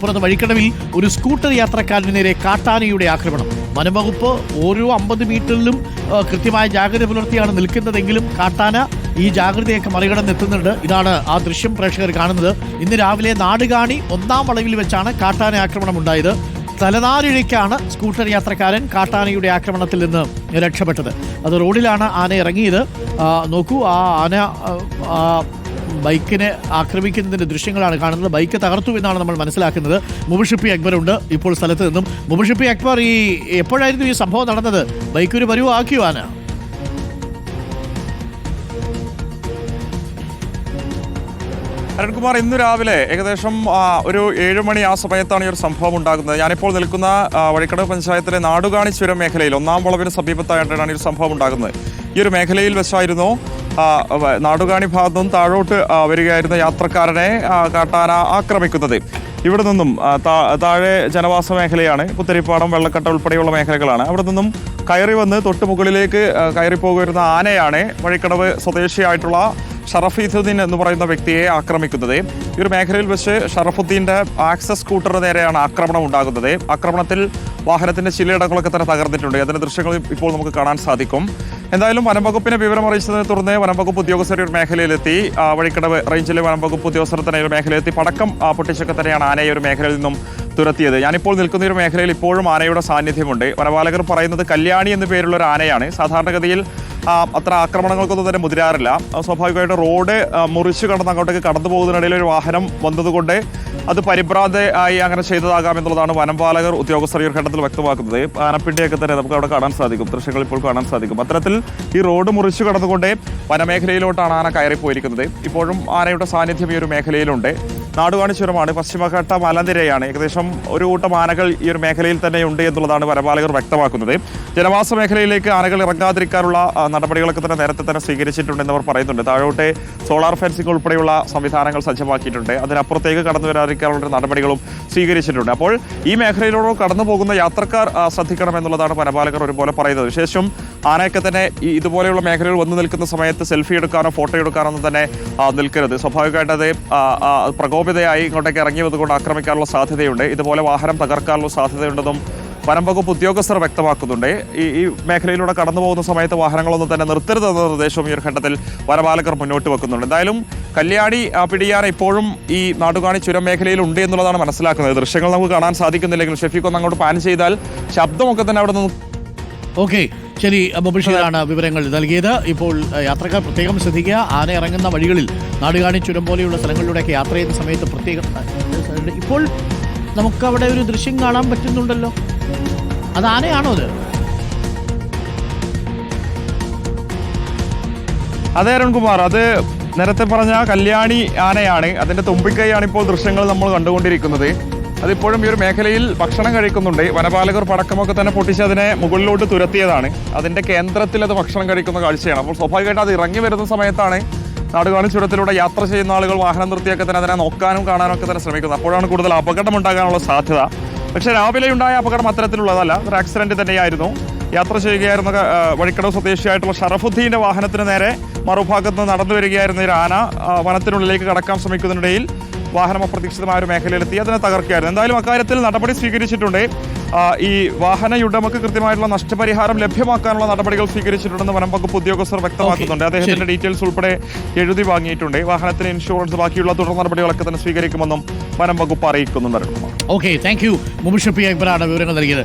പുറത്ത് വഴിക്കടവിൽ ഒരു സ്കൂട്ടർ യാത്രക്കാരന് നേരെ കാട്ടാനയുടെ ആക്രമണം. വനംവകുപ്പ് ഓരോ 50 മീറ്ററിലും കൃത്യമായ ജാഗ്രത പുലർത്തിയാണ് നിൽക്കുന്നതെങ്കിലും കാട്ടാന ഈ ജാഗ്രതയൊക്കെ മറികടന്നെത്തുന്നുണ്ട്. ഇതാണ് ആ ദൃശ്യം പ്രേക്ഷകർ കാണുന്നത്. ഇന്ന് രാവിലെ നാടുകാണി 1-ാം വളവിൽ വെച്ചാണ് കാട്ടാന ആക്രമണം ഉണ്ടായത്. തലനാരിഴയ്ക്കാണ് സ്കൂട്ടർ യാത്രക്കാരൻ കാട്ടാനയുടെ ആക്രമണത്തിൽ നിന്ന് രക്ഷപ്പെട്ടത്. അത് റോഡിലാണ് ആന ഇറങ്ങിയത്. നോക്കൂ, ആ ആന ബൈക്കിനെ ആക്രമിക്കുന്നതിൻ്റെ ദൃശ്യങ്ങളാണ് കാണുന്നത്. ബൈക്ക് തകർത്തു എന്നാണ് നമ്മൾ മനസ്സിലാക്കുന്നത്. മുബഷിപ്പി അക്ബർ ഉണ്ട് ഇപ്പോൾ സ്ഥലത്ത് നിന്നും. മുബഷിപ്പി അക്ബർ, എപ്പോഴായിരുന്നു ഈ സംഭവം നടന്നത്? ബൈക്ക് ഒരു പരുവാക്കിയോ ആന? അരുൺകുമാർ, ഇന്ന് രാവിലെ ഏകദേശം ഒരു 7 മണി ആ സമയത്താണ് ഈ ഒരു സംഭവം ഉണ്ടാകുന്നത്. ഞാനിപ്പോൾ നിൽക്കുന്ന വഴിക്കടവ് പഞ്ചായത്തിലെ നാടുകാണി ചുരം മേഖലയിൽ 1-ാം വളവിന് സമീപത്തായിട്ടാണ് ഈ ഒരു സംഭവം ഉണ്ടാകുന്നത്. ഈ ഒരു മേഖലയിൽ വെച്ചായിരുന്നു നാടുകാണി ഭാഗത്തു നിന്നും താഴോട്ട് വരികയായിരുന്ന യാത്രക്കാരനെ കാട്ടാന ആക്രമിക്കുന്നത്. ഇവിടെ നിന്നും താഴെ ജനവാസ മേഖലയാണ്, പുത്തരിപ്പാടം, വെള്ളക്കട്ട ഉൾപ്പെടെയുള്ള മേഖലകളാണ്. അവിടെ നിന്നും കയറി വന്ന് തൊട്ട് മുകളിലേക്ക് കയറി പോകുന്ന ആനയാണ് വഴിക്കടവ് സ്വദേശിയായിട്ടുള്ള ഷറഫുദ്ദീൻ എന്ന് പറയുന്ന വ്യക്തിയെ ആക്രമിക്കുന്നത്. ഈ ഒരു മേഖലയിൽ വെച്ച് ഷറഫുദ്ദീൻ്റെ ആക്സസ് സ്കൂട്ടറിന് നേരെയാണ് ആക്രമണം ഉണ്ടാകുന്നത്. ആക്രമണത്തിൽ വാഹനത്തിന്റെ ചിലയിടങ്ങളൊക്കെ തന്നെ തകർന്നിട്ടുണ്ട്. അതിന്റെ ദൃശ്യങ്ങൾ ഇപ്പോൾ നമുക്ക് കാണാൻ സാധിക്കും. എന്തായാലും വനംവകുപ്പിനെ വിവരം അറിയിച്ചതിനെ തുടർന്ന് വനംവകുപ്പ് ഉദ്യോഗസ്ഥർ ഒരു മേഖലയിലെത്തി. വഴിക്കടവ് റേഞ്ചിലെ വനംവകുപ്പ് ഉദ്യോഗസ്ഥർ തന്നെ ഒരു മേഖലയിലെത്തി പടക്കം പൊട്ടിച്ചൊക്കെ തന്നെയാണ് ആനയെ ഒരു മേഖലയിൽ നിന്നും തുരത്തിയത്. ഞാനിപ്പോൾ നിൽക്കുന്ന ഒരു മേഖലയിൽ ഇപ്പോഴും ആനയുടെ സാന്നിധ്യമുണ്ട്. വനപാലകർ പറയുന്നത് കല്യാണി എന്ന പേരുള്ള ഒരു ആനയാണ്. സാധാരണഗതിയിൽ അത്ര ആക്രമണങ്ങൾക്കൊന്നും തന്നെ മുതിരാറില്ല. സ്വാഭാവികമായിട്ട് റോഡ് മുറിച്ച് കടന്ന് അങ്ങോട്ടേക്ക് കടന്നു പോകുന്നതിനിടയിൽ ഒരു വാഹനം വന്നതുകൊണ്ട് അത് പരിഭ്രാന്തയായി അങ്ങനെ ചെയ്തതാകാം എന്നുള്ളതാണ് വനംപാലകർ ഉദ്യോഗസ്ഥർ ഈ ഘട്ടത്തിൽ വ്യക്തമാക്കുന്നത്. ആനപ്പിണ്ടിയൊക്കെ തന്നെ നമുക്ക് അവിടെ കാണാൻ സാധിക്കും, ദൃശ്യങ്ങൾ ഇപ്പോൾ കാണാൻ സാധിക്കും. അത്തരത്തിൽ ഈ റോഡ് മുറിച്ച് കടന്നുകൊണ്ട് വനമേഖലയിലോട്ടാണ് ആന കയറിപ്പോയിരിക്കുന്നത്. ഇപ്പോഴും ആനയുടെ സാന്നിധ്യം ഈ ഒരു മേഖലയിലുണ്ട്. നാടുകാണി ചുരമാണ്, പശ്ചിമഘട്ട മലനിരയാണ്. ഏകദേശം ഒരു കൂട്ടം ആനകൾ ഈ ഒരു മേഖലയിൽ തന്നെ ഉണ്ട് എന്നുള്ളതാണ് വനപാലകർ വ്യക്തമാക്കുന്നത്. ജനവാസ മേഖലയിലേക്ക് ആനകൾ ഇറങ്ങാതിരിക്കാനുള്ള നടപടികളൊക്കെ തന്നെ നേരത്തെ തന്നെ സ്വീകരിച്ചിട്ടുണ്ടെന്ന് അവർ പറയുന്നുണ്ട്. താഴോട്ട് സോളാർ ഫെൻസിംഗ് ഉൾപ്പെടെയുള്ള സംവിധാനങ്ങൾ സജ്ജമാക്കിയിട്ടുണ്ട്. അതിനപ്പുറത്തേക്ക് കടന്നു വരാതിരിക്കാനുള്ള നടപടികളും സ്വീകരിച്ചിട്ടുണ്ട്. അപ്പോൾ ഈ മേഖലയിലൂടെ കടന്നു പോകുന്ന യാത്രക്കാർ ശ്രദ്ധിക്കണം എന്നുള്ളതാണ് വനപാലകർ ഒരുപോലെ പറയുന്നത്. വിശേഷം ആനയൊക്കെ തന്നെ ഇതുപോലെയുള്ള മേഖലയിൽ വന്നു നിൽക്കുന്ന സമയത്ത് സെൽഫി എടുക്കാനോ ഫോട്ടോ എടുക്കാനോ ഒന്നും തന്നെ നിൽക്കരുത്. സ്വാഭാവികമായിട്ട് അത് പ്രകോപിതയായി ഇങ്ങോട്ടേക്ക് ഇറങ്ങി വന്നുകൊണ്ട് ആക്രമിക്കാനുള്ള സാധ്യതയുണ്ട്. ഇതുപോലെ വാഹനം തകർക്കാനുള്ള സാധ്യതയുണ്ടെന്നും വനംവകുപ്പ് ഉദ്യോഗസ്ഥർ വ്യക്തമാക്കുന്നുണ്ട്. ഈ മേഖലയിലൂടെ കടന്നു പോകുന്ന സമയത്ത് വാഹനങ്ങളൊന്നും തന്നെ നിർത്തരുതെന്ന നിർദ്ദേശവും ഈ ഒരു ഘട്ടത്തിൽ വനപാലകർ മുന്നോട്ട് വെക്കുന്നുണ്ട്. എന്തായാലും കല്യാണി പിടിയാന ഇപ്പോഴും ഈ നാടുകാണി ചുരം മേഖലയിൽ ഉണ്ട് എന്നുള്ളതാണ് മനസ്സിലാക്കുന്നത്. ദൃശ്യങ്ങൾ നമുക്ക് കാണാൻ സാധിക്കുന്നില്ലെങ്കിൽ ഷെഫീഖ് ഒന്ന് അങ്ങോട്ട് പാൻ ചെയ്താൽ ശബ്ദമൊക്കെ തന്നെ അവിടെ നിന്ന്. ഓക്കെ, ശരി. മുബഷിറാണ് വിവരങ്ങൾ നൽകിയത്. ഇപ്പോൾ യാത്രക്കാർ പ്രത്യേകം ശ്രദ്ധിക്കുക. ആന ഇറങ്ങുന്ന വഴികളിൽ നാടുകാണി ചുരം പോലെയുള്ള സ്ഥലങ്ങളിലൂടെയൊക്കെ യാത്ര ചെയ്യുന്ന സമയത്ത് പ്രത്യേകം. ഇപ്പോൾ നമുക്കവിടെ ഒരു ദൃശ്യം കാണാൻ പറ്റുന്നുണ്ടല്ലോ. അത് ആനയാണോ? അത് അതെ അരുൺകുമാർ, അത് നേരത്തെ പറഞ്ഞ കല്യാണി ആനയാണ്. അതിന്റെ തുമ്പിക്കൈയാണ് ഇപ്പോൾ ദൃശ്യങ്ങൾ നമ്മൾ കണ്ടുകൊണ്ടിരിക്കുന്നത്. അതിപ്പോഴും ഈ ഒരു മേഖലയിൽ ഭക്ഷണം കഴിക്കുന്നുണ്ട്. വനപാലകർ പടക്കമൊക്കെ തന്നെ പൊട്ടിച്ച് അതിനെ മുകളിലോട്ട് തുരത്തിയതാണ്. അതിന്റെ കേന്ദ്രത്തിൽ അത് ഭക്ഷണം കഴിക്കുന്ന കാഴ്ചയാണ്. അപ്പോൾ സ്വാഭാവികമായിട്ട് അത് ഇറങ്ങി വരുന്ന സമയത്താണ് നാടുകാണി ചുരത്തിലൂടെ യാത്ര ചെയ്യുന്ന ആളുകൾ വാഹനം നിർത്തിയൊക്കെ തന്നെ അതിനെ നോക്കാനും കാണാനും ഒക്കെ തന്നെ ശ്രമിക്കുന്നത്. അപ്പോഴാണ് കൂടുതൽ അപകടം ഉണ്ടാകാനുള്ള സാധ്യത. പക്ഷേ രാവിലെ ഉണ്ടായ അപകടം അത്തരത്തിലുള്ളതല്ല, ഒരു ആക്സിഡന്റ് തന്നെയായിരുന്നു. യാത്ര ചെയ്യുകയായിരുന്ന വഴിക്കടവ് സ്വദേശിയായിട്ടുള്ള ഷറഫുദ്ദീന്റെ വാഹനത്തിന് നേരെ മറുഭാഗത്ത് നിന്ന് നടന്നു വരികയായിരുന്ന ഒരു ആന വനത്തിനുള്ളിലേക്ക് കടക്കാൻ ശ്രമിക്കുന്നതിനിടയിൽ വാഹനം അപ്രതീക്ഷിതമായ ഒരു മേഖലയിലെത്തി അതിനെ തകർക്കുകയായിരുന്നു. എന്തായാലും അക്കാര്യത്തിൽ നടപടി സ്വീകരിച്ചിട്ടുണ്ട്. ഈ വാഹനയുടമക്ക് കൃത്യമായിട്ടുള്ള നഷ്ടപരിഹാരം ലഭ്യമാക്കാനുള്ള നടപടികൾ സ്വീകരിച്ചിട്ടുണ്ടെന്ന് വനംവകുപ്പ് ഉദ്യോഗസ്ഥർ വ്യക്തമാക്കുന്നുണ്ട്. അദ്ദേഹത്തിന്റെ ഡീറ്റെയിൽസ് ഉൾപ്പെടെ എഴുതി വാങ്ങിയിട്ടുണ്ട്. വാഹനത്തിന് ഇൻഷുറൻസ്, ബാക്കിയുള്ള തുടർ നടപടികളൊക്കെ തന്നെ സ്വീകരിക്കുമെന്നും വനംവകുപ്പ് അറിയിക്കുന്നുണ്ട്. Okay, thank you. മുബഷിപ്പി അക്ബറാണ് വിവരങ്ങൾ നൽകിയത്.